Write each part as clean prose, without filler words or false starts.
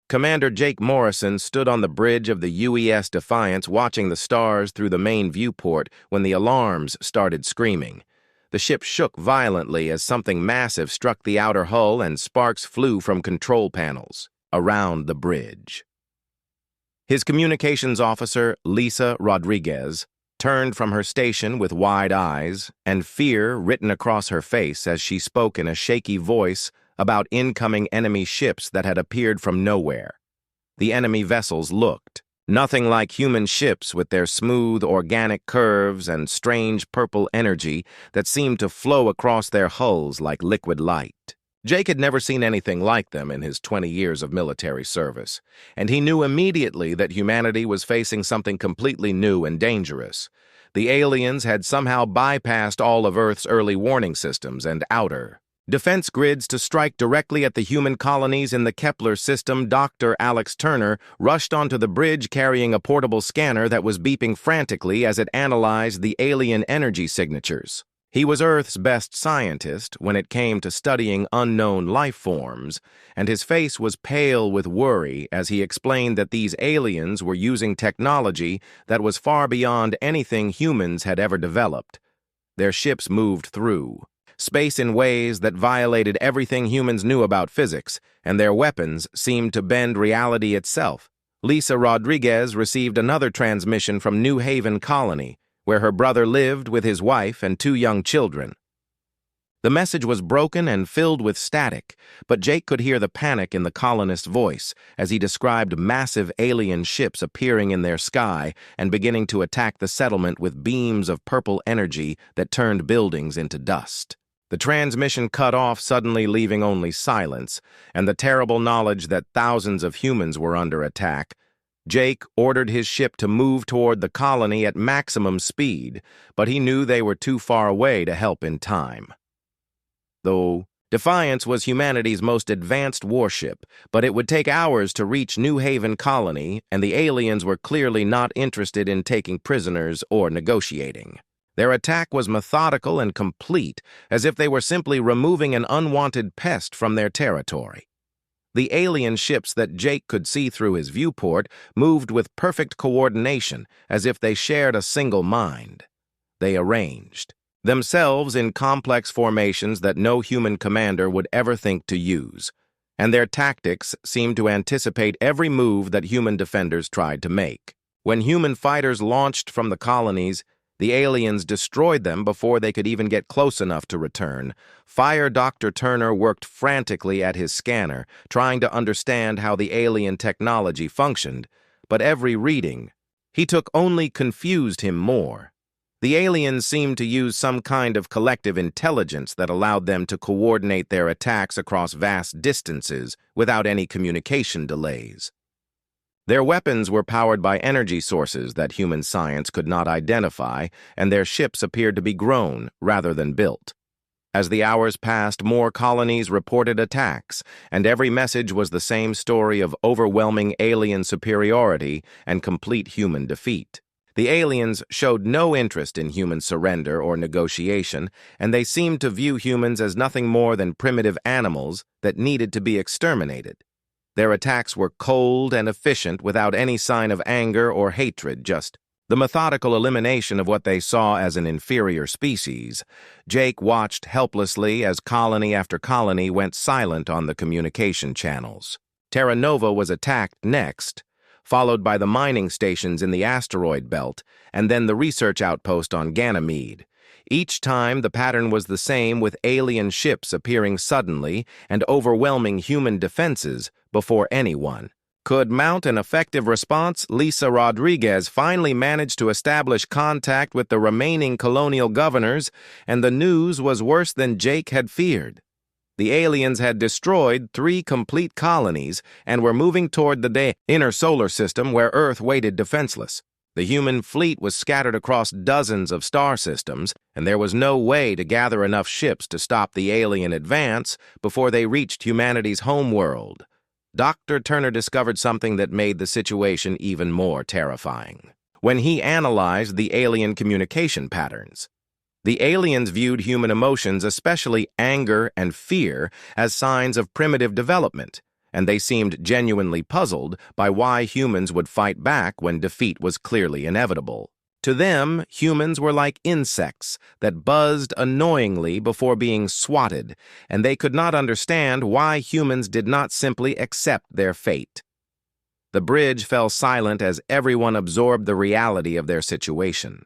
Commander Jake Morrison stood on the bridge of the UES Defiance watching the stars through the main viewport when the alarms started screaming. The ship shook violently as something massive struck the outer hull and sparks flew from control panels around the bridge. His communications officer, Lisa Rodriguez, turned from her station with wide eyes and fear written across her face as she spoke in a shaky voice about incoming enemy ships that had appeared from nowhere. The enemy vessels looked nothing like human ships with their smooth, organic curves and strange purple energy that seemed to flow across their hulls like liquid light. Jake had never seen anything like them in his 20 years of military service, and he knew immediately that humanity was facing something completely new and dangerous. The aliens had somehow bypassed all of Earth's early warning systems and outer defense grids to strike directly at the human colonies in the Kepler system. Dr. Alex Turner rushed onto the bridge carrying a portable scanner that was beeping frantically as it analyzed the alien energy signatures. He was Earth's best scientist when it came to studying unknown life forms, and his face was pale with worry as he explained that these aliens were using technology that was far beyond anything humans had ever developed. Their ships moved through space in ways that violated everything humans knew about physics, and their weapons seemed to bend reality itself. Lisa Rodriguez received another transmission from New Haven Colony, where her brother lived with his wife and 2 young children. The message was broken and filled with static, but Jake could hear the panic in the colonist's voice as he described massive alien ships appearing in their sky and beginning to attack the settlement with beams of purple energy that turned buildings into dust. The transmission cut off, suddenly leaving only silence and the terrible knowledge that thousands of humans were under attack. Jake ordered his ship to move toward the colony at maximum speed, but he knew they were too far away to help in time. Though Defiance was humanity's most advanced warship, but it would take hours to reach New Haven Colony, and the aliens were clearly not interested in taking prisoners or negotiating. Their attack was methodical and complete, as if they were simply removing an unwanted pest from their territory. The alien ships that Jake could see through his viewport moved with perfect coordination, as if they shared a single mind. They arranged themselves in complex formations that no human commander would ever think to use, and their tactics seemed to anticipate every move that human defenders tried to make. When human fighters launched from the colonies, the aliens destroyed them before they could even get close enough to return. Fire Dr. Turner worked frantically at his scanner, trying to understand how the alien technology functioned, but every reading he took only confused him more. The aliens seemed to use some kind of collective intelligence that allowed them to coordinate their attacks across vast distances without any communication delays. Their weapons were powered by energy sources that human science could not identify, and their ships appeared to be grown rather than built. As the hours passed, more colonies reported attacks, and every message was the same story of overwhelming alien superiority and complete human defeat. The aliens showed no interest in human surrender or negotiation, and they seemed to view humans as nothing more than primitive animals that needed to be exterminated. Their attacks were cold and efficient without any sign of anger or hatred, just the methodical elimination of what they saw as an inferior species. Jake watched helplessly as colony after colony went silent on the communication channels. Terra Nova was attacked next, followed by the mining stations in the asteroid belt, and then the research outpost on Ganymede. Each time, the pattern was the same, with alien ships appearing suddenly and overwhelming human defenses before anyone could mount an effective response. Lisa Rodriguez finally managed to establish contact with the remaining colonial governors, and the news was worse than Jake had feared. The aliens had destroyed 3 complete colonies and were moving toward the inner solar system where Earth waited defenseless. The human fleet was scattered across dozens of star systems, and there was no way to gather enough ships to stop the alien advance before they reached humanity's homeworld. Dr. Turner discovered something that made the situation even more terrifying. When he analyzed the alien communication patterns, the aliens viewed human emotions, especially anger and fear, as signs of primitive development, and they seemed genuinely puzzled by why humans would fight back when defeat was clearly inevitable. To them, humans were like insects that buzzed annoyingly before being swatted, and they could not understand why humans did not simply accept their fate. The bridge fell silent as everyone absorbed the reality of their situation.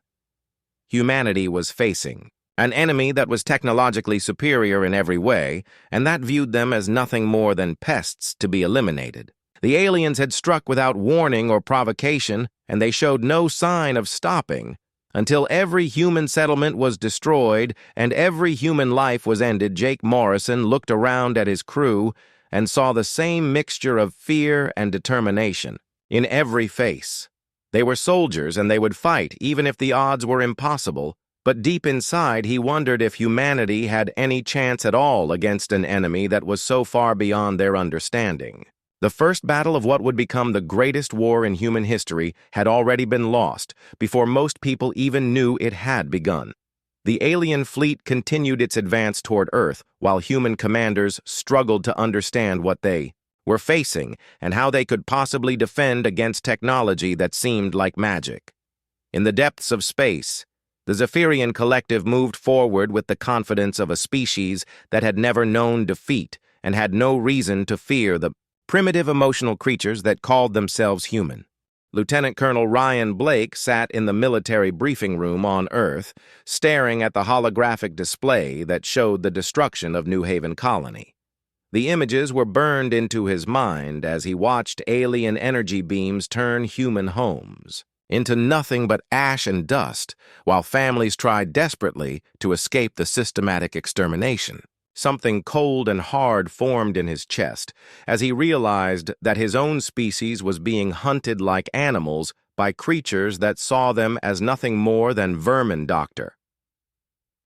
Humanity was facing an enemy that was technologically superior in every way, and that viewed them as nothing more than pests to be eliminated. The aliens had struck without warning or provocation, and they showed no sign of stopping until every human settlement was destroyed and every human life was ended. Jake Morrison looked around at his crew and saw the same mixture of fear and determination in every face. They were soldiers and they would fight even if the odds were impossible, but deep inside he wondered if humanity had any chance at all against an enemy that was so far beyond their understanding. The first battle of what would become the greatest war in human history had already been lost before most people even knew it had begun. The alien fleet continued its advance toward Earth while human commanders struggled to understand what they were facing and how they could possibly defend against technology that seemed like magic. In the depths of space, the Zephyrian collective moved forward with the confidence of a species that had never known defeat and had no reason to fear the primitive emotional creatures that called themselves human. Lieutenant Colonel Ryan Blake sat in the military briefing room on Earth, staring at the holographic display that showed the destruction of New Haven Colony. The images were burned into his mind as he watched alien energy beams turn human homes into nothing but ash and dust, while families tried desperately to escape the systematic extermination. Something cold and hard formed in his chest as he realized that his own species was being hunted like animals by creatures that saw them as nothing more than vermin. Dr.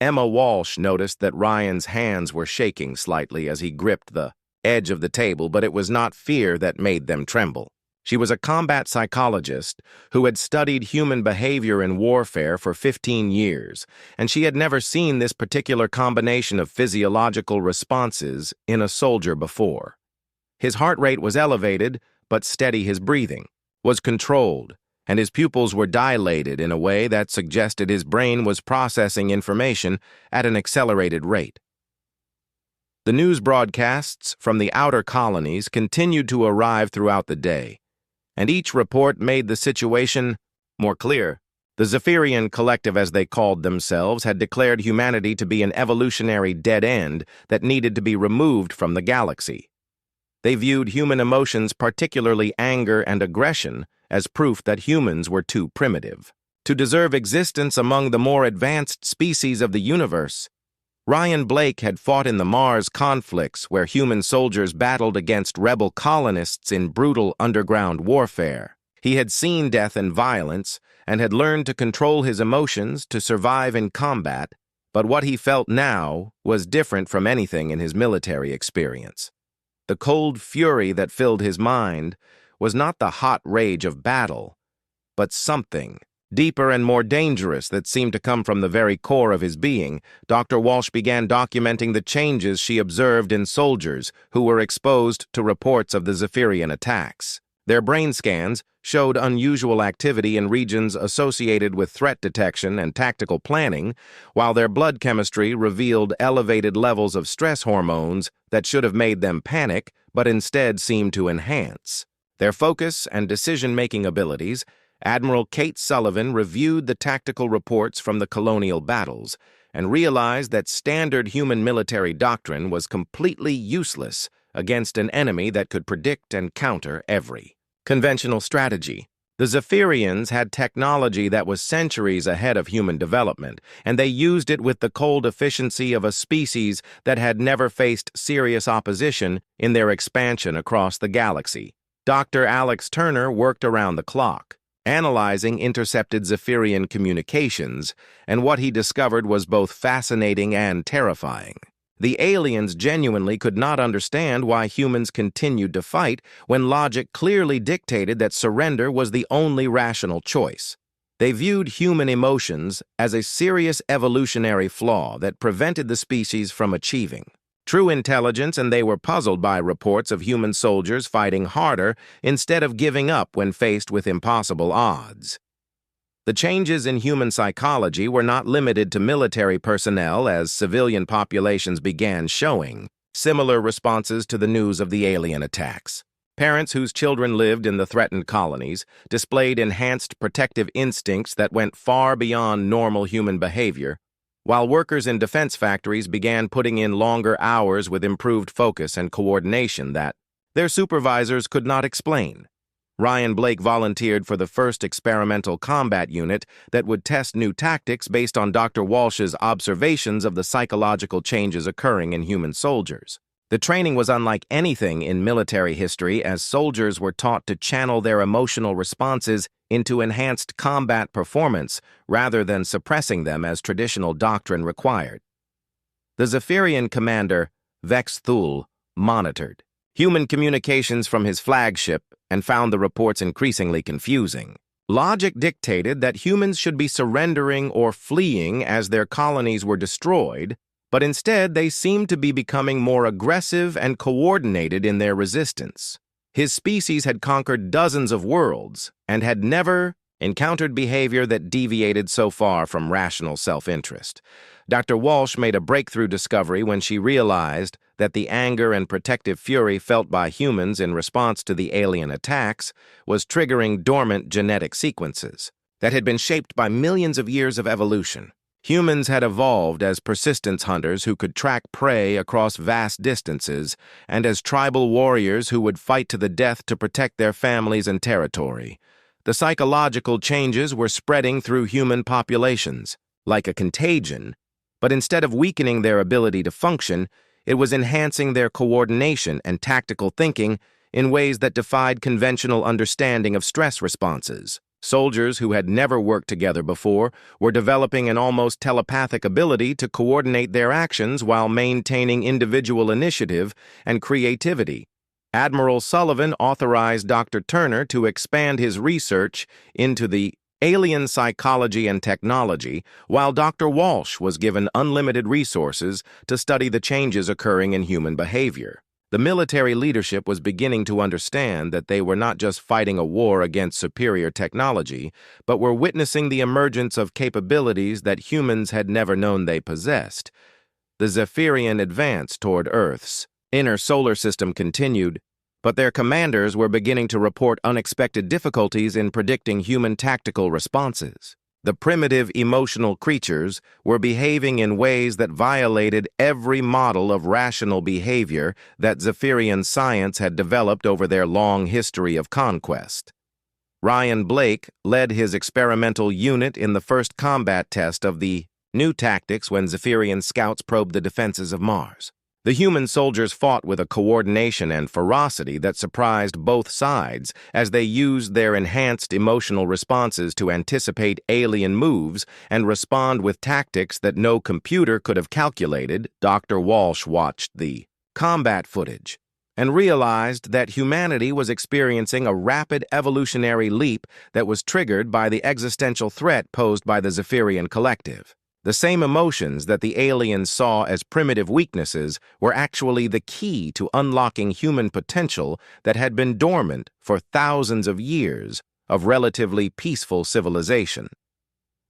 Emma Walsh noticed that Ryan's hands were shaking slightly as he gripped the edge of the table, but it was not fear that made them tremble. She was a combat psychologist who had studied human behavior in warfare for 15 years, and she had never seen this particular combination of physiological responses in a soldier before. His heart rate was elevated, but steady. His breathing was controlled, and his pupils were dilated in a way that suggested his brain was processing information at an accelerated rate. The news broadcasts from the outer colonies continued to arrive throughout the day, and each report made the situation more clear. The Zephyrian collective, as they called themselves, had declared humanity to be an evolutionary dead end that needed to be removed from the galaxy. They viewed human emotions, particularly anger and aggression, as proof that humans were too primitive to deserve existence among the more advanced species of the universe. Ryan Blake had fought in the Mars conflicts where human soldiers battled against rebel colonists in brutal underground warfare. He had seen death and violence and had learned to control his emotions to survive in combat, but what he felt now was different from anything in his military experience. The cold fury that filled his mind was not the hot rage of battle, but something deeper and more dangerous that seemed to come from the very core of his being. Dr. Walsh began documenting the changes she observed in soldiers who were exposed to reports of the Zephyrian attacks. Their brain scans showed unusual activity in regions associated with threat detection and tactical planning, while their blood chemistry revealed elevated levels of stress hormones that should have made them panic, but instead seemed to enhance their focus and decision-making abilities. Admiral Kate Sullivan reviewed the tactical reports from the colonial battles and realized that standard human military doctrine was completely useless against an enemy that could predict and counter every conventional strategy. The Zephyrians had technology that was centuries ahead of human development, and they used it with the cold efficiency of a species that had never faced serious opposition in their expansion across the galaxy. Dr. Alex Turner worked around the clock, analyzing intercepted Zephyrian communications, and what he discovered was both fascinating and terrifying. The aliens genuinely could not understand why humans continued to fight when logic clearly dictated that surrender was the only rational choice. They viewed human emotions as a serious evolutionary flaw that prevented the species from achieving true intelligence, and they were puzzled by reports of human soldiers fighting harder instead of giving up when faced with impossible odds. The changes in human psychology were not limited to military personnel, as civilian populations began showing similar responses to the news of the alien attacks. Parents whose children lived in the threatened colonies displayed enhanced protective instincts that went far beyond normal human behavior, while workers in defense factories began putting in longer hours with improved focus and coordination that their supervisors could not explain. Ryan Blake volunteered for the first experimental combat unit that would test new tactics based on Dr. Walsh's observations of the psychological changes occurring in human soldiers. The training was unlike anything in military history, as soldiers were taught to channel their emotional responses into enhanced combat performance rather than suppressing them as traditional doctrine required. The Zephyrian commander, Vex Thule, monitored human communications from his flagship and found the reports increasingly confusing. Logic dictated that humans should be surrendering or fleeing as their colonies were destroyed, but instead they seemed to be becoming more aggressive and coordinated in their resistance. His species had conquered dozens of worlds and had never encountered behavior that deviated so far from rational self-interest. Dr. Walsh made a breakthrough discovery when she realized that the anger and protective fury felt by humans in response to the alien attacks was triggering dormant genetic sequences that had been shaped by millions of years of evolution. Humans had evolved as persistence hunters who could track prey across vast distances, and as tribal warriors who would fight to the death to protect their families and territory. The psychological changes were spreading through human populations, like a contagion, but instead of weakening their ability to function, it was enhancing their coordination and tactical thinking in ways that defied conventional understanding of stress responses. Soldiers who had never worked together before were developing an almost telepathic ability to coordinate their actions while maintaining individual initiative and creativity. Admiral Sullivan authorized Dr. Turner to expand his research into the alien psychology and technology, while Dr. Walsh was given unlimited resources to study the changes occurring in human behavior. The military leadership was beginning to understand that they were not just fighting a war against superior technology, but were witnessing the emergence of capabilities that humans had never known they possessed. The Zephyrian advance toward Earth's inner solar system continued, but their commanders were beginning to report unexpected difficulties in predicting human tactical responses. The primitive emotional creatures were behaving in ways that violated every model of rational behavior that Zephyrian science had developed over their long history of conquest. Ryan Blake led his experimental unit in the first combat test of the new tactics when Zephyrian scouts probed the defenses of Mars. The human soldiers fought with a coordination and ferocity that surprised both sides as they used their enhanced emotional responses to anticipate alien moves and respond with tactics that no computer could have calculated. Dr. Walsh watched the combat footage and realized that humanity was experiencing a rapid evolutionary leap that was triggered by the existential threat posed by the Zephyrian collective. The same emotions that the aliens saw as primitive weaknesses were actually the key to unlocking human potential that had been dormant for thousands of years of relatively peaceful civilization.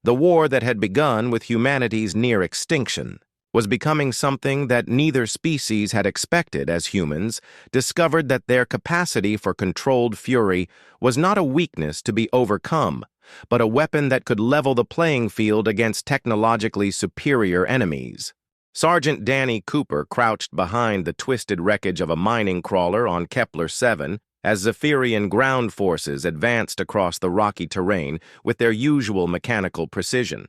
The war that had begun with humanity's near extinction was becoming something that neither species had expected as humans discovered that their capacity for controlled fury was not a weakness to be overcome, but a weapon that could level the playing field against technologically superior enemies. Sergeant Danny Cooper crouched behind the twisted wreckage of a mining crawler on Kepler 7 as Zephyrian ground forces advanced across the rocky terrain with their usual mechanical precision.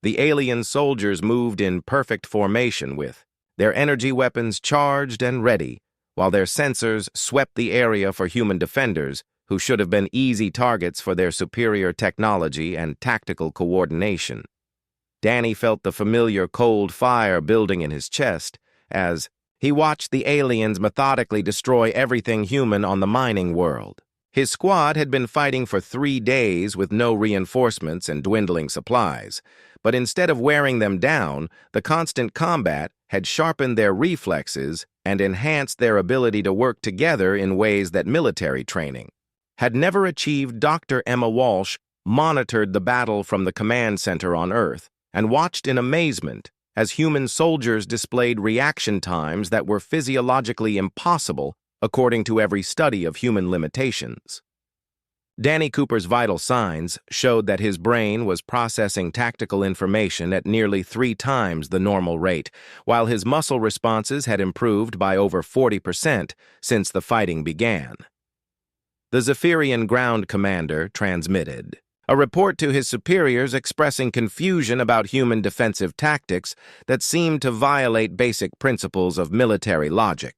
The alien soldiers moved in perfect formation with their energy weapons charged and ready, while their sensors swept the area for human defenders who should have been easy targets for their superior technology and tactical coordination. Danny felt the familiar cold fire building in his chest as he watched the aliens methodically destroy everything human on the mining world. His squad had been fighting for 3 days with no reinforcements and dwindling supplies, but instead of wearing them down, the constant combat had sharpened their reflexes and enhanced their ability to work together in ways that military training had never achieved. Dr. Emma Walsh monitored the battle from the command center on Earth and watched in amazement as human soldiers displayed reaction times that were physiologically impossible according to every study of human limitations. Danny Cooper's vital signs showed that his brain was processing tactical information at nearly 3 times the normal rate, while his muscle responses had improved by over 40% since the fighting began. The Zephyrian ground commander transmitted a report to his superiors expressing confusion about human defensive tactics that seemed to violate basic principles of military logic.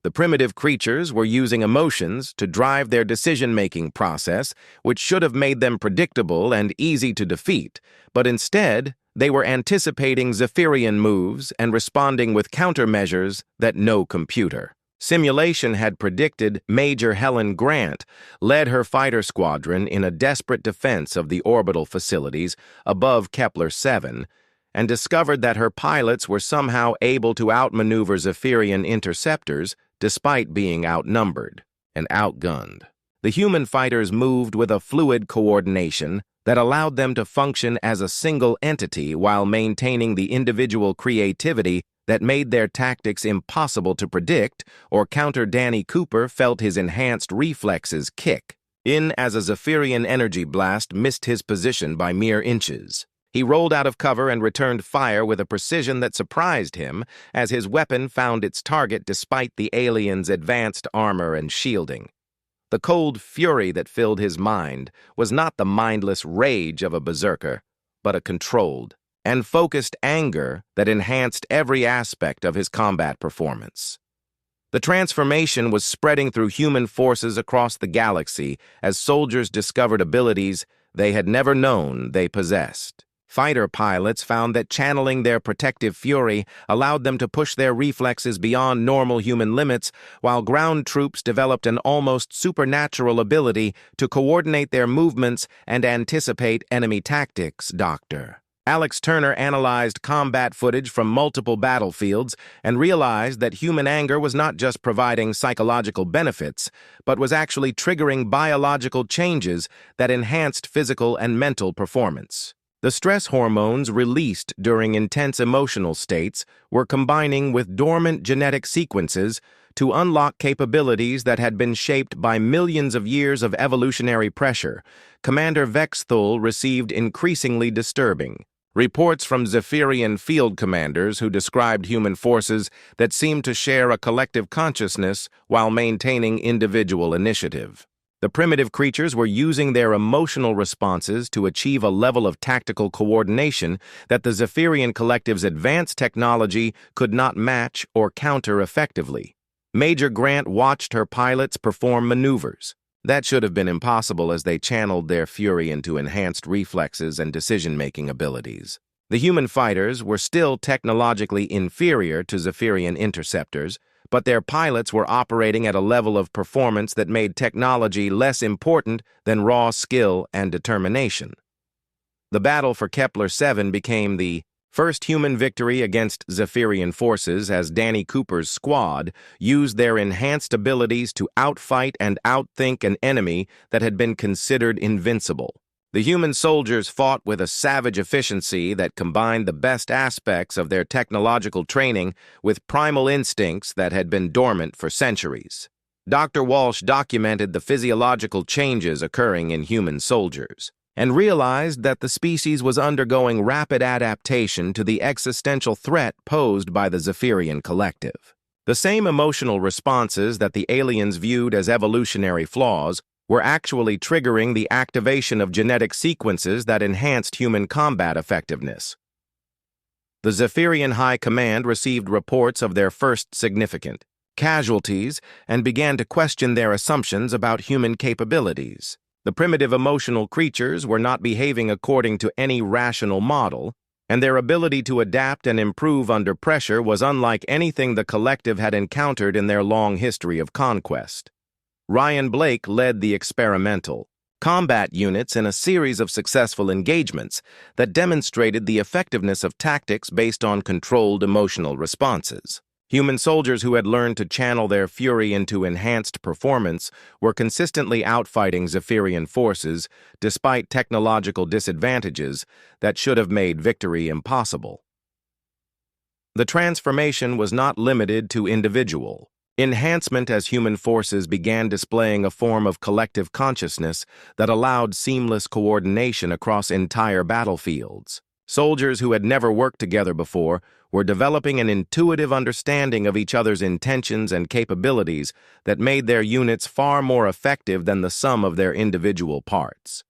The primitive creatures were using emotions to drive their decision-making process, which should have made them predictable and easy to defeat, but instead, they were anticipating Zephyrian moves and responding with countermeasures that no computer simulation had predicted. Major Helen Grant led her fighter squadron in a desperate defense of the orbital facilities above Kepler-7 and discovered that her pilots were somehow able to outmaneuver Zephyrian interceptors despite being outnumbered and outgunned. The human fighters moved with a fluid coordination that allowed them to function as a single entity while maintaining the individual creativity that made their tactics impossible to predict or counter. Danny Cooper felt his enhanced reflexes kick in as a Zephyrian energy blast missed his position by mere inches. He rolled out of cover and returned fire with a precision that surprised him as his weapon found its target despite the aliens' advanced armor and shielding. The cold fury that filled his mind was not the mindless rage of a berserker, but a controlled and focused anger that enhanced every aspect of his combat performance. The transformation was spreading through human forces across the galaxy as soldiers discovered abilities they had never known they possessed. Fighter pilots found that channeling their protective fury allowed them to push their reflexes beyond normal human limits, while ground troops developed an almost supernatural ability to coordinate their movements and anticipate enemy tactics. Dr. Alex Turner analyzed combat footage from multiple battlefields and realized that human anger was not just providing psychological benefits, but was actually triggering biological changes that enhanced physical and mental performance. The stress hormones released during intense emotional states were combining with dormant genetic sequences to unlock capabilities that had been shaped by millions of years of evolutionary pressure. Commander Vexthul received increasingly disturbing reports from Zephyrian field commanders who described human forces that seemed to share a collective consciousness while maintaining individual initiative. The primitive creatures were using their emotional responses to achieve a level of tactical coordination that the Zephyrian collective's advanced technology could not match or counter effectively. Major Grant watched her pilots perform maneuvers that should have been impossible as they channeled their fury into enhanced reflexes and decision-making abilities. The human fighters were still technologically inferior to Zephyrian interceptors, but their pilots were operating at a level of performance that made technology less important than raw skill and determination. The battle for Kepler-7 became the first human victory against Zephyrian forces as Danny Cooper's squad used their enhanced abilities to outfight and outthink an enemy that had been considered invincible. The human soldiers fought with a savage efficiency that combined the best aspects of their technological training with primal instincts that had been dormant for centuries. Dr. Walsh documented the physiological changes occurring in human soldiers and realized that the species was undergoing rapid adaptation to the existential threat posed by the Zephyrian collective. The same emotional responses that the aliens viewed as evolutionary flaws were actually triggering the activation of genetic sequences that enhanced human combat effectiveness. The Zephyrian High Command received reports of their first significant casualties and began to question their assumptions about human capabilities. The primitive emotional creatures were not behaving according to any rational model, and their ability to adapt and improve under pressure was unlike anything the collective had encountered in their long history of conquest. Ryan Blake led the experimental combat units in a series of successful engagements that demonstrated the effectiveness of tactics based on controlled emotional responses. Human soldiers who had learned to channel their fury into enhanced performance were consistently outfighting Zephyrian forces despite technological disadvantages that should have made victory impossible. The transformation was not limited to individual enhancement as human forces began displaying a form of collective consciousness that allowed seamless coordination across entire battlefields. Soldiers who had never worked together before were developing an intuitive understanding of each other's intentions and capabilities that made their units far more effective than the sum of their individual parts.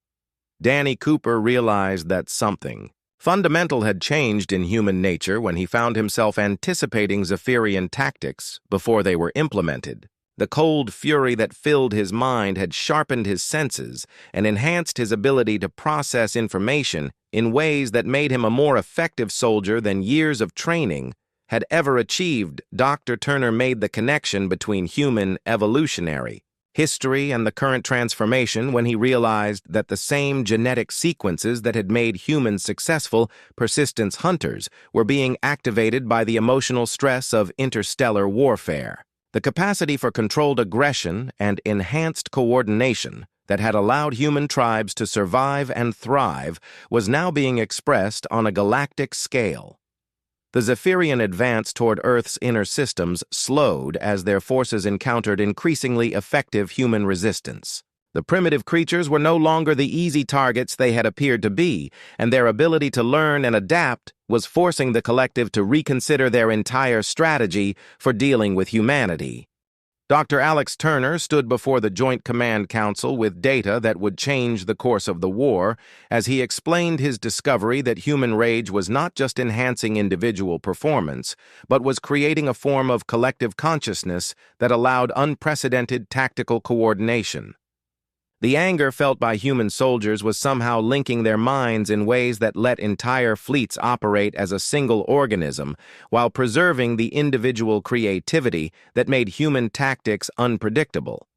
Danny Cooper realized that something fundamental had changed in human nature when he found himself anticipating Zephyrian tactics before they were implemented. The cold fury that filled his mind had sharpened his senses and enhanced his ability to process information in ways that made him a more effective soldier than years of training had ever achieved. Dr. Turner made the connection between human evolutionary history and the current transformation when he realized that the same genetic sequences that had made humans successful persistence hunters were being activated by the emotional stress of interstellar warfare. The capacity for controlled aggression and enhanced coordination that had allowed human tribes to survive and thrive was now being expressed on a galactic scale. The Zephyrian advance toward Earth's inner systems slowed as their forces encountered increasingly effective human resistance. The primitive creatures were no longer the easy targets they had appeared to be, and their ability to learn and adapt was forcing the collective to reconsider their entire strategy for dealing with humanity. Dr. Alex Turner stood before the Joint Command Council with data that would change the course of the war as he explained his discovery that human rage was not just enhancing individual performance, but was creating a form of collective consciousness that allowed unprecedented tactical coordination. The anger felt by human soldiers was somehow linking their minds in ways that let entire fleets operate as a single organism, while preserving the individual creativity that made human tactics unpredictable.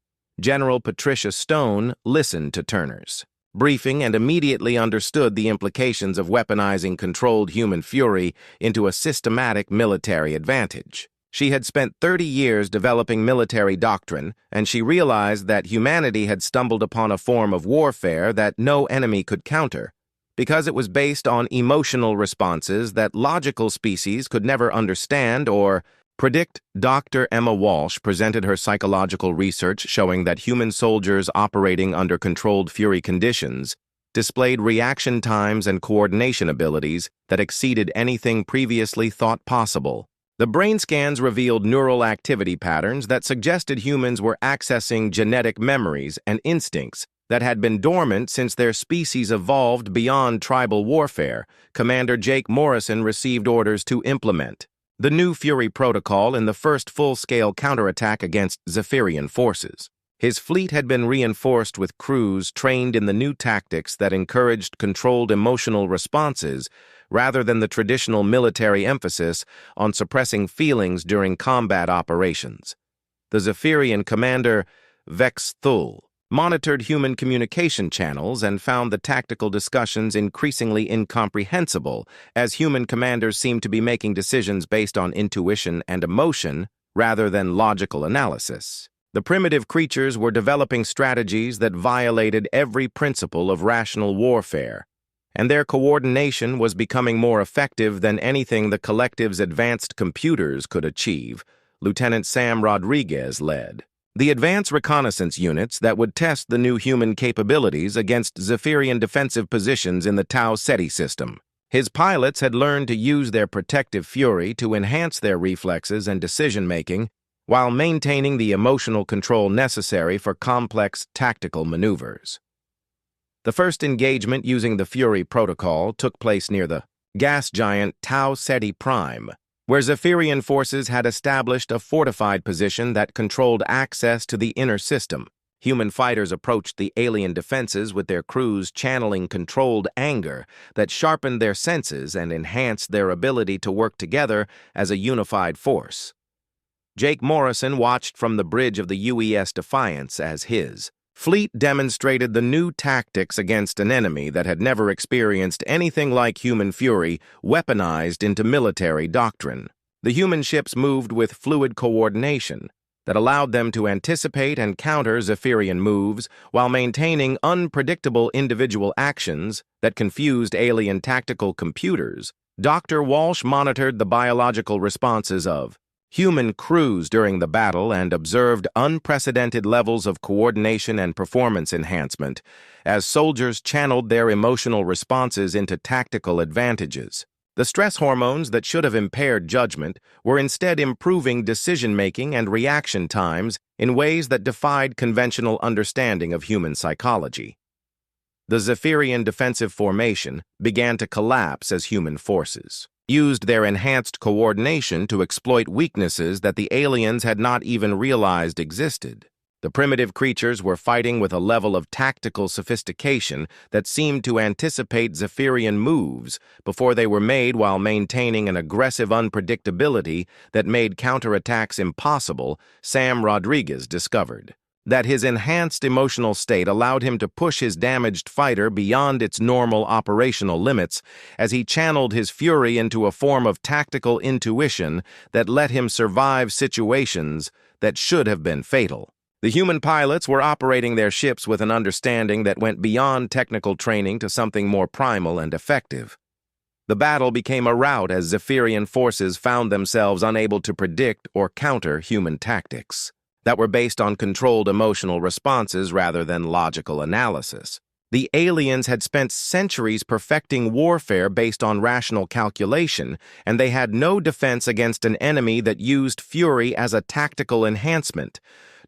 General Patricia Stone listened to Turner's briefing and immediately understood the implications of weaponizing controlled human fury into a systematic military advantage. She had spent 30 years developing military doctrine, and she realized that humanity had stumbled upon a form of warfare that no enemy could counter, because it was based on emotional responses that logical species could never understand or predict. Dr. Emma Walsh presented her psychological research showing that human soldiers operating under controlled fury conditions displayed reaction times and coordination abilities that exceeded anything previously thought possible. The brain scans revealed neural activity patterns that suggested humans were accessing genetic memories and instincts that had been dormant since their species evolved beyond tribal warfare. Commander Jake Morrison received orders to implement the new Fury Protocol in the first full-scale counterattack against Zephyrian forces. His fleet had been reinforced with crews trained in the new tactics that encouraged controlled emotional responses rather than the traditional military emphasis on suppressing feelings during combat operations. The Zephyrian commander, Vex Thul, monitored human communication channels and found the tactical discussions increasingly incomprehensible as human commanders seemed to be making decisions based on intuition and emotion rather than logical analysis. The primitive creatures were developing strategies that violated every principle of rational warfare, and their coordination was becoming more effective than anything the collective's advanced computers could achieve. Lieutenant Sam Rodriguez led the advanced reconnaissance units that would test the new human capabilities against Zephyrian defensive positions in the Tau Ceti system. His pilots had learned to use their protective fury to enhance their reflexes and decision-making while maintaining the emotional control necessary for complex tactical maneuvers. The first engagement using the Fury Protocol took place near the gas giant Tau Ceti Prime, where Zephyrian forces had established a fortified position that controlled access to the inner system. Human fighters approached the alien defenses with their crews channeling controlled anger that sharpened their senses and enhanced their ability to work together as a unified force. Jake Morrison watched from the bridge of the UES Defiance as his fleet demonstrated the new tactics against an enemy that had never experienced anything like human fury weaponized into military doctrine. The human ships moved with fluid coordination that allowed them to anticipate and counter Zephyrian moves while maintaining unpredictable individual actions that confused alien tactical computers. Dr. Walsh monitored the biological responses of human crews during the battle and observed unprecedented levels of coordination and performance enhancement as soldiers channeled their emotional responses into tactical advantages. The stress hormones that should have impaired judgment were instead improving decision-making and reaction times in ways that defied conventional understanding of human psychology. The Zephyrian defensive formation began to collapse as human forces used their enhanced coordination to exploit weaknesses that the aliens had not even realized existed. The primitive creatures were fighting with a level of tactical sophistication that seemed to anticipate Zephyrian moves before they were made while maintaining an aggressive unpredictability that made counterattacks impossible. Sam Rodriguez discovered that his enhanced emotional state allowed him to push his damaged fighter beyond its normal operational limits as he channeled his fury into a form of tactical intuition that let him survive situations that should have been fatal. The human pilots were operating their ships with an understanding that went beyond technical training to something more primal and effective. The battle became a rout as Zephyrian forces found themselves unable to predict or counter human tactics that were based on controlled emotional responses rather than logical analysis. The aliens had spent centuries perfecting warfare based on rational calculation, and they had no defense against an enemy that used fury as a tactical enhancement.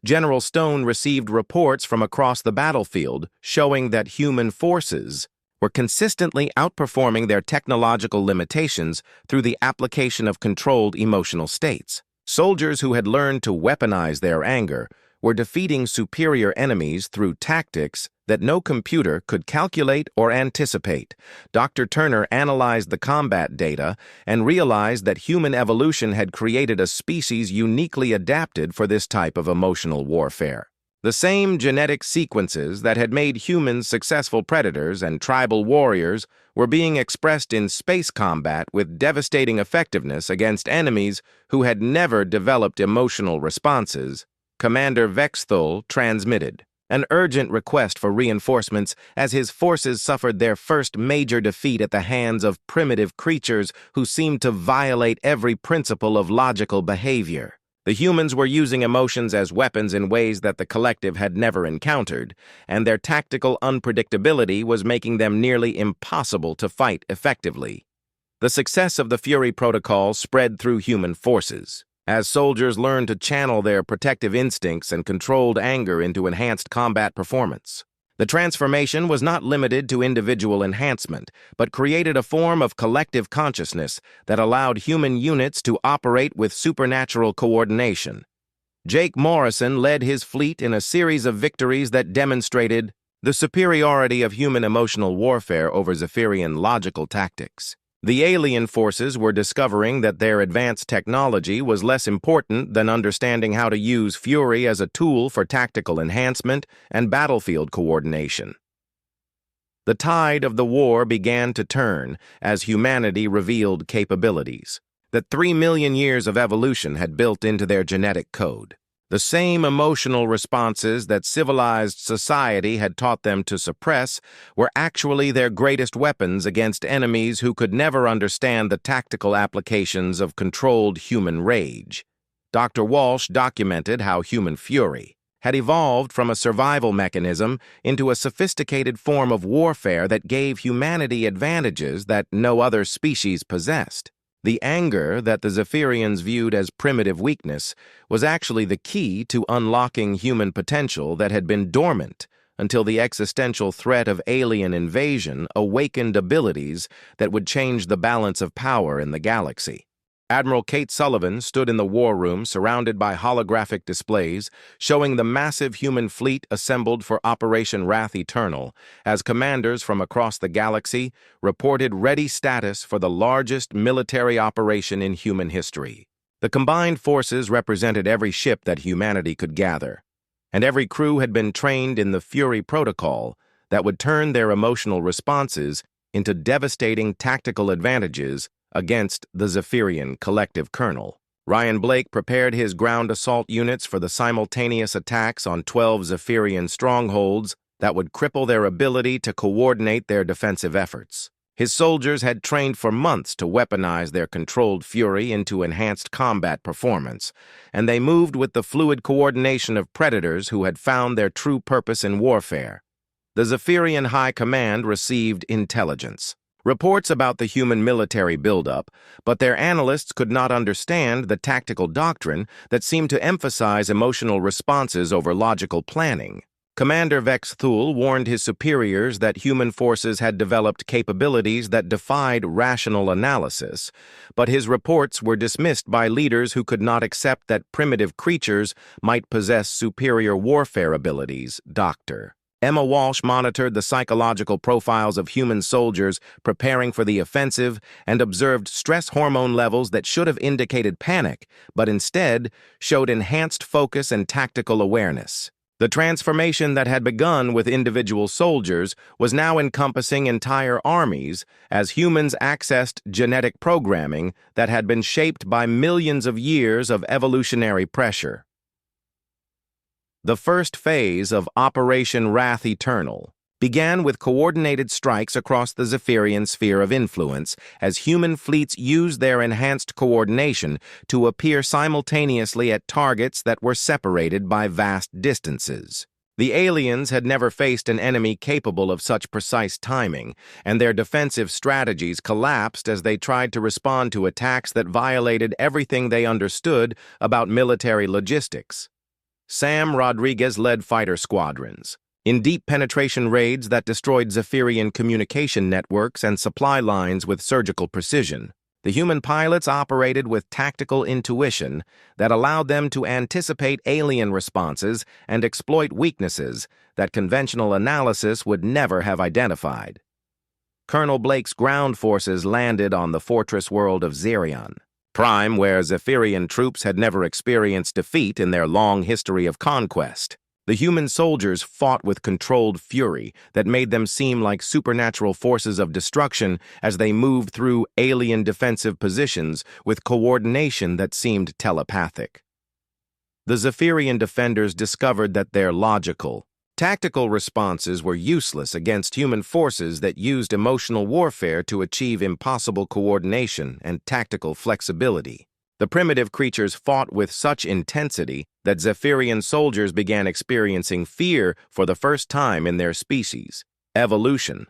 General Stone received reports from across the battlefield showing that human forces were consistently outperforming their technological limitations through the application of controlled emotional states. Soldiers who had learned to weaponize their anger were defeating superior enemies through tactics that no computer could calculate or anticipate. Dr. Turner analyzed the combat data and realized that human evolution had created a species uniquely adapted for this type of emotional warfare. The same genetic sequences that had made humans successful predators and tribal warriors were being expressed in space combat with devastating effectiveness against enemies who had never developed emotional responses. Commander Vexthul transmitted an urgent request for reinforcements as his forces suffered their first major defeat at the hands of primitive creatures who seemed to violate every principle of logical behavior. The humans were using emotions as weapons in ways that the collective had never encountered, and their tactical unpredictability was making them nearly impossible to fight effectively. The success of the Fury Protocol spread through human forces, as soldiers learned to channel their protective instincts and controlled anger into enhanced combat performance. The transformation was not limited to individual enhancement, but created a form of collective consciousness that allowed human units to operate with supernatural coordination. Jake Morrison led his fleet in a series of victories that demonstrated the superiority of human emotional warfare over Zephyrian logical tactics. The alien forces were discovering that their advanced technology was less important than understanding how to use fury as a tool for tactical enhancement and battlefield coordination. The tide of the war began to turn as humanity revealed capabilities that 3 million years of evolution had built into their genetic code. The same emotional responses that civilized society had taught them to suppress were actually their greatest weapons against enemies who could never understand the tactical applications of controlled human rage. Dr. Walsh documented how human fury had evolved from a survival mechanism into a sophisticated form of warfare that gave humanity advantages that no other species possessed. The anger that the Zephyrians viewed as primitive weakness was actually the key to unlocking human potential that had been dormant until the existential threat of alien invasion awakened abilities that would change the balance of power in the galaxy. Admiral Kate Sullivan stood in the war room surrounded by holographic displays showing the massive human fleet assembled for Operation Wrath Eternal as commanders from across the galaxy reported ready status for the largest military operation in human history. The combined forces represented every ship that humanity could gather, and every crew had been trained in the Fury protocol that would turn their emotional responses into devastating tactical advantages against the Zephyrian collective kernel. Ryan Blake prepared his ground assault units for the simultaneous attacks on 12 Zephyrian strongholds that would cripple their ability to coordinate their defensive efforts. His soldiers had trained for months to weaponize their controlled fury into enhanced combat performance, and they moved with the fluid coordination of predators who had found their true purpose in warfare. The Zephyrian High Command received intelligence, reports about the human military buildup, but their analysts could not understand the tactical doctrine that seemed to emphasize emotional responses over logical planning. Commander Vex Thule warned his superiors that human forces had developed capabilities that defied rational analysis, but his reports were dismissed by leaders who could not accept that primitive creatures might possess superior warfare abilities. Dr. Emma Walsh monitored the psychological profiles of human soldiers preparing for the offensive and observed stress hormone levels that should have indicated panic, but instead showed enhanced focus and tactical awareness. The transformation that had begun with individual soldiers was now encompassing entire armies as humans accessed genetic programming that had been shaped by millions of years of evolutionary pressure. The first phase of Operation Wrath Eternal began with coordinated strikes across the Zephyrian sphere of influence as human fleets used their enhanced coordination to appear simultaneously at targets that were separated by vast distances. The aliens had never faced an enemy capable of such precise timing, and their defensive strategies collapsed as they tried to respond to attacks that violated everything they understood about military logistics. Sam Rodriguez led fighter squadrons in deep penetration raids that destroyed Zephyrian communication networks and supply lines with surgical precision. The human pilots operated with tactical intuition that allowed them to anticipate alien responses and exploit weaknesses that conventional analysis would never have identified. Colonel Blake's ground forces landed on the fortress world of Xerion Prime, where Zephyrian troops had never experienced defeat in their long history of conquest. The human soldiers fought with controlled fury that made them seem like supernatural forces of destruction as they moved through alien defensive positions with coordination that seemed telepathic. The Zephyrian defenders discovered that their logical, tactical responses were useless against human forces that used emotional warfare to achieve impossible coordination and tactical flexibility. The primitive creatures fought with such intensity that Zephyrian soldiers began experiencing fear for the first time in their species. Evolution.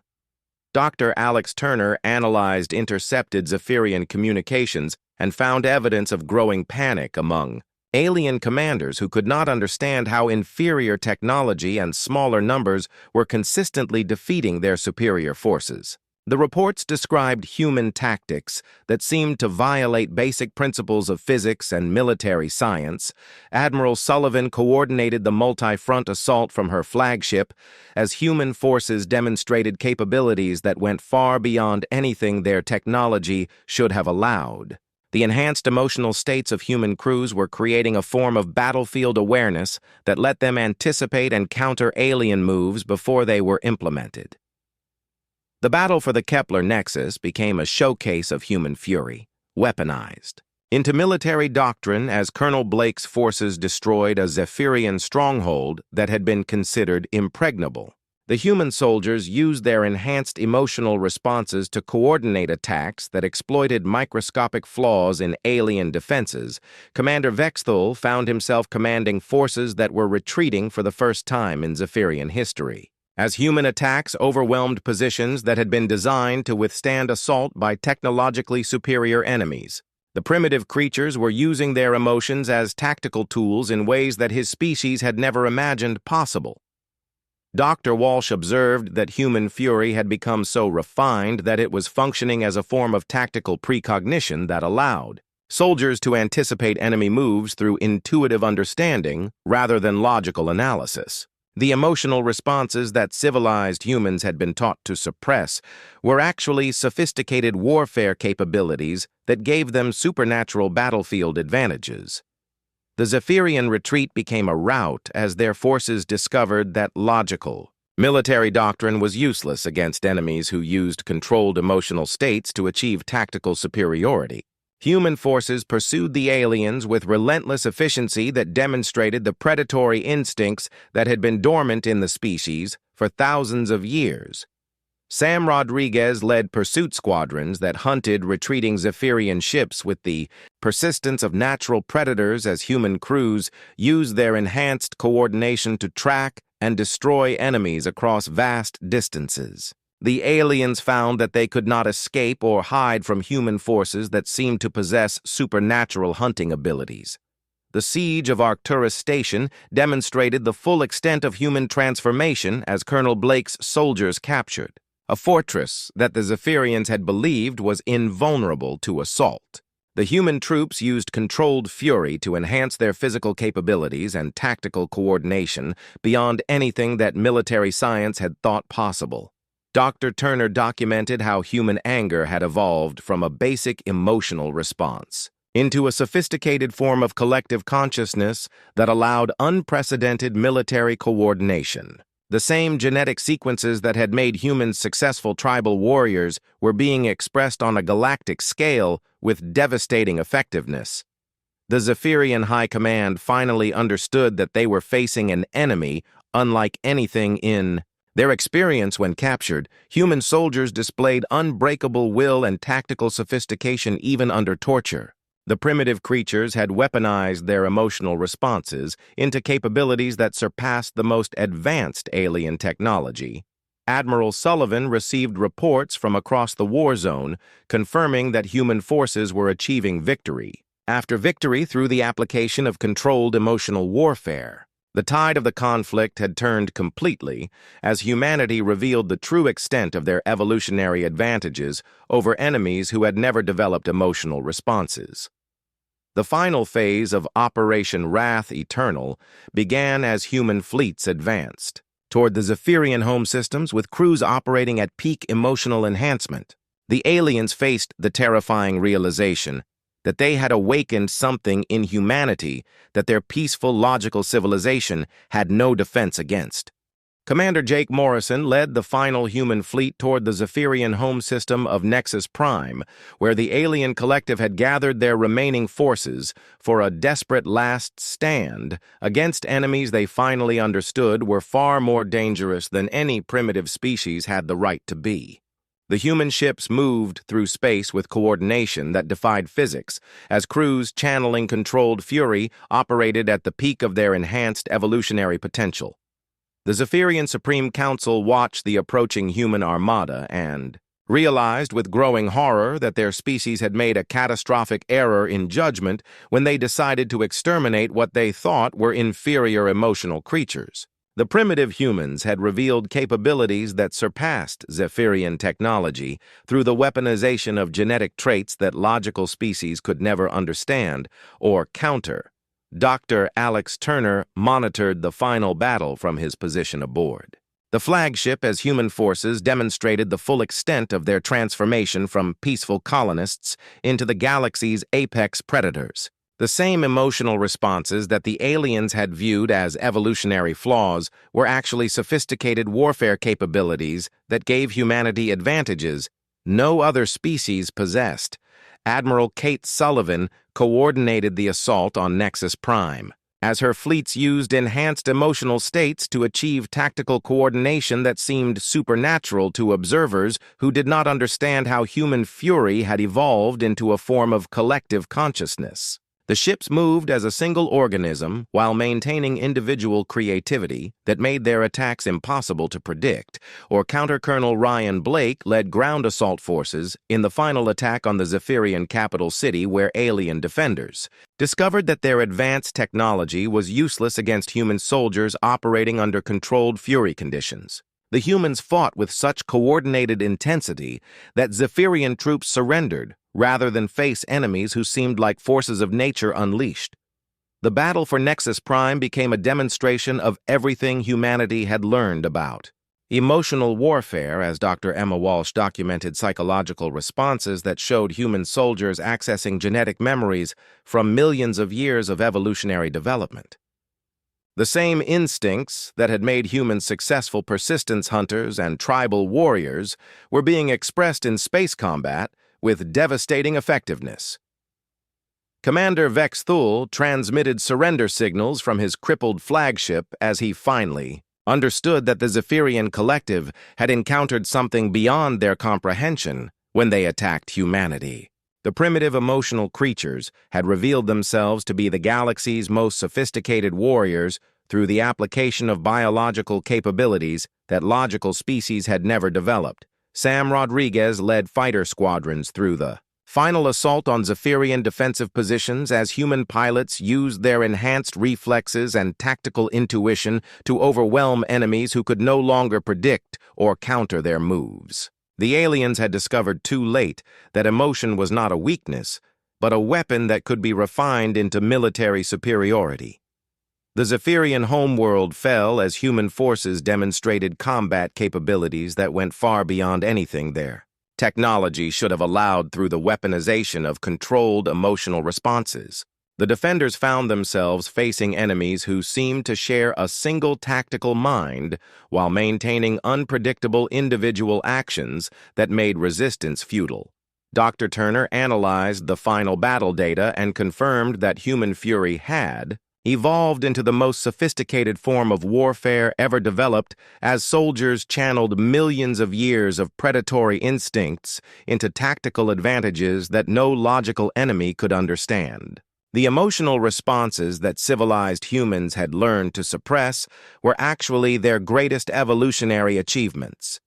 Dr. Alex Turner analyzed intercepted Zephyrian communications and found evidence of growing panic among alien commanders who could not understand how inferior technology and smaller numbers were consistently defeating their superior forces. The reports described human tactics that seemed to violate basic principles of physics and military science. Admiral Sullivan coordinated the multi-front assault from her flagship as human forces demonstrated capabilities that went far beyond anything their technology should have allowed. The enhanced emotional states of human crews were creating a form of battlefield awareness that let them anticipate and counter alien moves before they were implemented. The battle for the Kepler Nexus became a showcase of human fury, weaponized into military doctrine as Colonel Blake's forces destroyed a Zephyrian stronghold that had been considered impregnable. The human soldiers used their enhanced emotional responses to coordinate attacks that exploited microscopic flaws in alien defenses. Commander Vexthul found himself commanding forces that were retreating for the first time in Zephyrian history, as human attacks overwhelmed positions that had been designed to withstand assault by technologically superior enemies. The primitive creatures were using their emotions as tactical tools in ways that his species had never imagined possible. Dr. Walsh observed that human fury had become so refined that it was functioning as a form of tactical precognition that allowed soldiers to anticipate enemy moves through intuitive understanding rather than logical analysis. The emotional responses that civilized humans had been taught to suppress were actually sophisticated warfare capabilities that gave them supernatural battlefield advantages. The Zephyrian retreat became a rout as their forces discovered that logical, military doctrine was useless against enemies who used controlled emotional states to achieve tactical superiority. Human forces pursued the aliens with relentless efficiency that demonstrated the predatory instincts that had been dormant in the species for thousands of years. Sam Rodriguez led pursuit squadrons that hunted retreating Zephyrian ships with the persistence of natural predators as human crews used their enhanced coordination to track and destroy enemies across vast distances. The aliens found that they could not escape or hide from human forces that seemed to possess supernatural hunting abilities. The siege of Arcturus Station demonstrated the full extent of human transformation as Colonel Blake's soldiers captured a fortress that the Zephyrians had believed was invulnerable to assault. The human troops used controlled fury to enhance their physical capabilities and tactical coordination beyond anything that military science had thought possible. Dr. Turner documented how human anger had evolved from a basic emotional response into a sophisticated form of collective consciousness that allowed unprecedented military coordination. The same genetic sequences that had made humans successful tribal warriors were being expressed on a galactic scale with devastating effectiveness. The Zephyrian High Command finally understood that they were facing an enemy unlike anything in their experience. When captured, human soldiers displayed unbreakable will and tactical sophistication even under torture. The primitive creatures had weaponized their emotional responses into capabilities that surpassed the most advanced alien technology. Admiral Sullivan received reports from across the war zone confirming that human forces were achieving victory after victory through the application of controlled emotional warfare. The tide of the conflict had turned completely as humanity revealed the true extent of their evolutionary advantages over enemies who had never developed emotional responses. The final phase of Operation Wrath Eternal began as human fleets advanced toward the Zephyrian home systems with crews operating at peak emotional enhancement. The aliens faced the terrifying realization that they had awakened something in humanity that their peaceful, logical civilization had no defense against. Commander Jake Morrison led the final human fleet toward the Zephyrian home system of Nexus Prime, where the alien collective had gathered their remaining forces for a desperate last stand against enemies they finally understood were far more dangerous than any primitive species had the right to be. The human ships moved through space with coordination that defied physics, as crews channeling controlled fury operated at the peak of their enhanced evolutionary potential. The Zephyrian Supreme Council watched the approaching human armada and realized with growing horror that their species had made a catastrophic error in judgment when they decided to exterminate what they thought were inferior emotional creatures. The primitive humans had revealed capabilities that surpassed Zephyrian technology through the weaponization of genetic traits that logical species could never understand or counter. Dr. Alex Turner monitored the final battle from his position aboard. The flagship, as human forces, demonstrated the full extent of their transformation from peaceful colonists into the galaxy's apex predators. The same emotional responses that the aliens had viewed as evolutionary flaws were actually sophisticated warfare capabilities that gave humanity advantages no other species possessed. Admiral Kate Sullivan coordinated the assault on Nexus Prime, as her fleets used enhanced emotional states to achieve tactical coordination that seemed supernatural to observers who did not understand how human fury had evolved into a form of collective consciousness. The ships moved as a single organism while maintaining individual creativity that made their attacks impossible to predict, or Counter Colonel Ryan Blake led ground assault forces in the final attack on the Zephyrian capital city where alien defenders discovered that their advanced technology was useless against human soldiers operating under controlled fury conditions. The humans fought with such coordinated intensity that Zephyrian troops surrendered rather than face enemies who seemed like forces of nature unleashed. The battle for Nexus Prime became a demonstration of everything humanity had learned about emotional warfare, as Dr. Emma Walsh documented psychological responses that showed human soldiers accessing genetic memories from millions of years of evolutionary development. The same instincts that had made humans successful persistence hunters and tribal warriors were being expressed in space combat with devastating effectiveness. Commander Vex Thul transmitted surrender signals from his crippled flagship as he finally understood that the Zephyrian collective had encountered something beyond their comprehension when they attacked humanity. The primitive emotional creatures had revealed themselves to be the galaxy's most sophisticated warriors through the application of biological capabilities that logical species had never developed. Sam Rodriguez led fighter squadrons through the final assault on Zephyrian defensive positions as human pilots used their enhanced reflexes and tactical intuition to overwhelm enemies who could no longer predict or counter their moves. The aliens had discovered too late that emotion was not a weakness, but a weapon that could be refined into military superiority. The Zephyrian homeworld fell as human forces demonstrated combat capabilities that went far beyond anything there. Technology should have allowed through the weaponization of controlled emotional responses. The defenders found themselves facing enemies who seemed to share a single tactical mind while maintaining unpredictable individual actions that made resistance futile. Dr. Turner analyzed the final battle data and confirmed that human fury had evolved into the most sophisticated form of warfare ever developed as soldiers channeled millions of years of predatory instincts into tactical advantages that no logical enemy could understand. The emotional responses that civilized humans had learned to suppress were actually their greatest evolutionary achievements.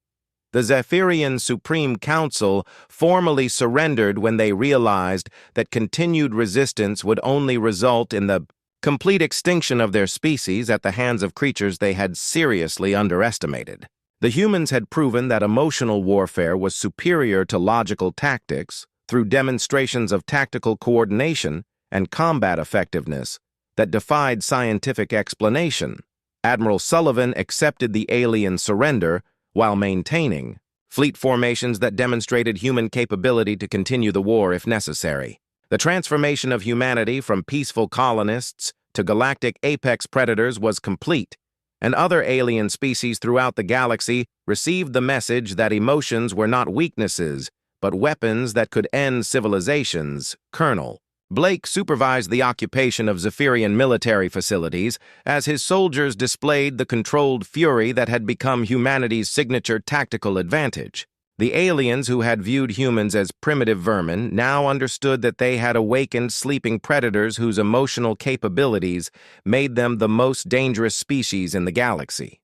The Zephyrian Supreme Council formally surrendered when they realized that continued resistance would only result in the complete extinction of their species at the hands of creatures they had seriously underestimated. The humans had proven that emotional warfare was superior to logical tactics through demonstrations of tactical coordination and combat effectiveness that defied scientific explanation. Admiral Sullivan accepted the alien surrender while maintaining fleet formations that demonstrated human capability to continue the war if necessary. The transformation of humanity from peaceful colonists to galactic apex predators was complete, and other alien species throughout the galaxy received the message that emotions were not weaknesses, but weapons that could end civilizations. Colonel Blake supervised the occupation of Zephyrian military facilities as his soldiers displayed the controlled fury that had become humanity's signature tactical advantage. The aliens who had viewed humans as primitive vermin now understood that they had awakened sleeping predators whose emotional capabilities made them the most dangerous species in the galaxy.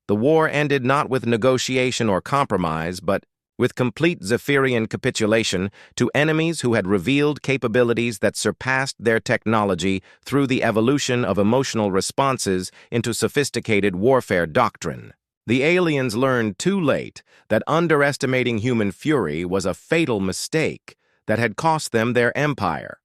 The war ended not with negotiation or compromise, but with complete Zephyrian capitulation to enemies who had revealed capabilities that surpassed their technology through the evolution of emotional responses into sophisticated warfare doctrine. The aliens learned too late that underestimating human fury was a fatal mistake that had cost them their empire.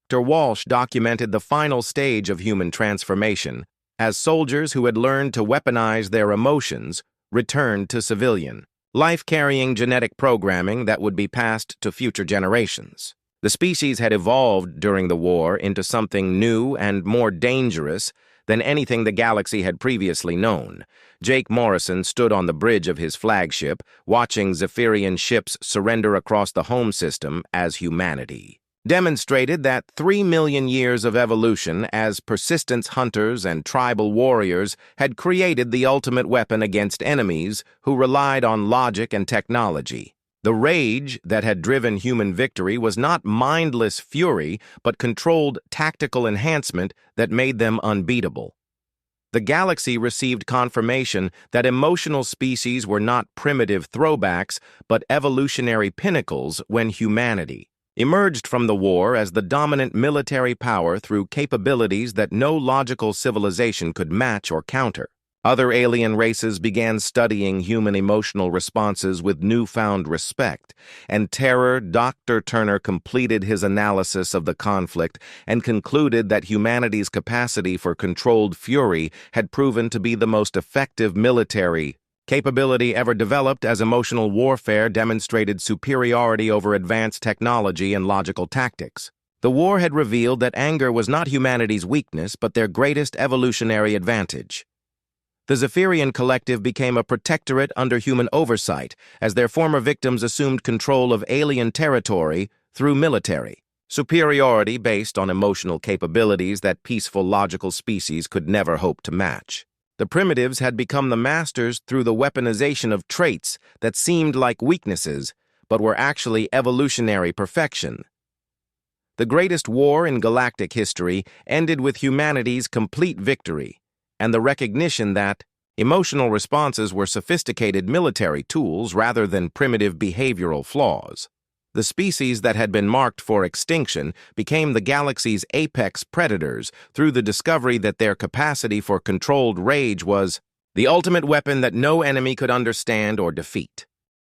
Dr. Walsh documented the final stage of human transformation as soldiers who had learned to weaponize their emotions returned to civilian, life-carrying genetic programming that would be passed to future generations. The species had evolved during the war into something new and more dangerous than anything the galaxy had previously known. Jake Morrison stood on the bridge of his flagship, watching Zephyrian ships surrender across the home system as humanity demonstrated that 3 million years of evolution as persistence hunters and tribal warriors had created the ultimate weapon against enemies who relied on logic and technology. The rage that had driven human victory was not mindless fury, but controlled tactical enhancement that made them unbeatable. The galaxy received confirmation that emotional species were not primitive throwbacks, but evolutionary pinnacles when humanity emerged from the war as the dominant military power through capabilities that no logical civilization could match or counter. Other alien races began studying human emotional responses with newfound respect, and Terror Dr. Turner completed his analysis of the conflict and concluded that humanity's capacity for controlled fury had proven to be the most effective military capability ever developed, as emotional warfare demonstrated superiority over advanced technology and logical tactics. The war had revealed that anger was not humanity's weakness, but their greatest evolutionary advantage. The Zephyrian Collective became a protectorate under human oversight, as their former victims assumed control of alien territory through military superiority based on emotional capabilities that peaceful logical species could never hope to match. The primitives had become the masters through the weaponization of traits that seemed like weaknesses, but were actually evolutionary perfection. The greatest war in galactic history ended with humanity's complete victory, and the recognition that emotional responses were sophisticated military tools rather than primitive behavioral flaws. The species that had been marked for extinction became the galaxy's apex predators through the discovery that their capacity for controlled rage was the ultimate weapon that no enemy could understand or defeat.